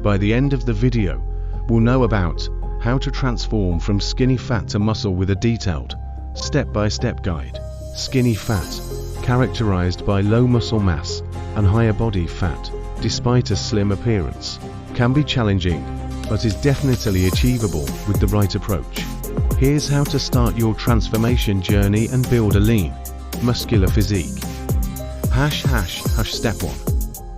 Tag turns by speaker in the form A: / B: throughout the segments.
A: By the end of the video, we'll know about how to transform from skinny fat to muscle with a detailed, step-by-step guide. Skinny fat, characterized by low muscle mass and higher body fat, despite a slim appearance, can be challenging, but is definitely achievable with the right approach. Here's how to start your transformation journey and build a lean, muscular physique. Step 1.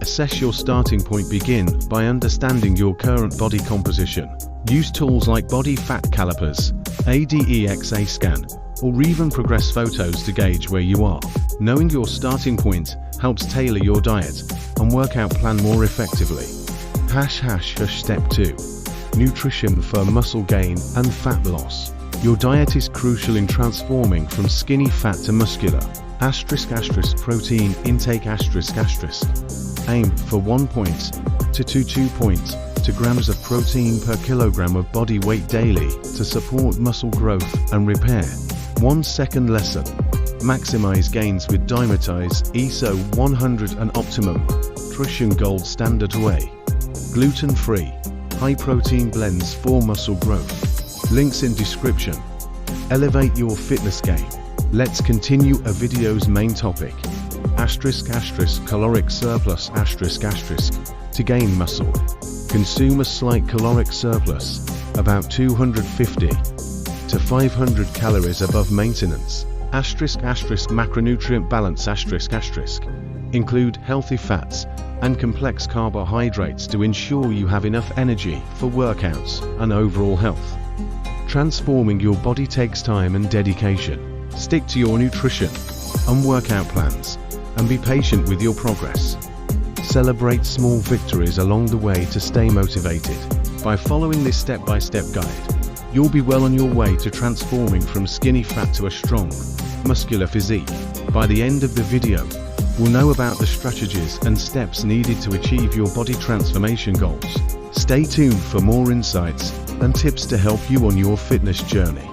A: Assess your starting point. Begin by understanding your current body composition. Use tools like body fat calipers, ADEXA scan, or even progress photos to gauge where you are. Knowing your starting point helps tailor your diet and workout plan more effectively. Step 2. Nutrition for muscle gain and fat loss. Your diet is crucial in transforming from skinny fat to muscular. Protein intake. Aim for 1 to 2 grams of protein per kilogram of body weight daily to support muscle growth and repair. 1 second lesson. Maximize gains with Dimetize ISO 100 and Optimum Nutrition Gold Standard Whey. Gluten-free, high-protein blends for muscle growth. Links in description. Elevate your fitness game. Let's continue a video's main topic. Caloric surplus. To gain muscle, consume a slight caloric surplus, about 250 to 500 calories above maintenance. Macronutrient balance. Include healthy fats and complex carbohydrates to ensure you have enough energy for workouts and overall health. Transforming your body takes time and dedication. Stick to your nutrition and workout plans, and be patient with your progress. Celebrate small victories along the way to stay motivated. By following this step-by-step guide, you'll be well on your way to transforming from skinny fat to a strong, muscular physique. By the end of the video, we'll know about the strategies and steps needed to achieve your body transformation goals. Stay tuned for more insights and tips to help you on your fitness journey.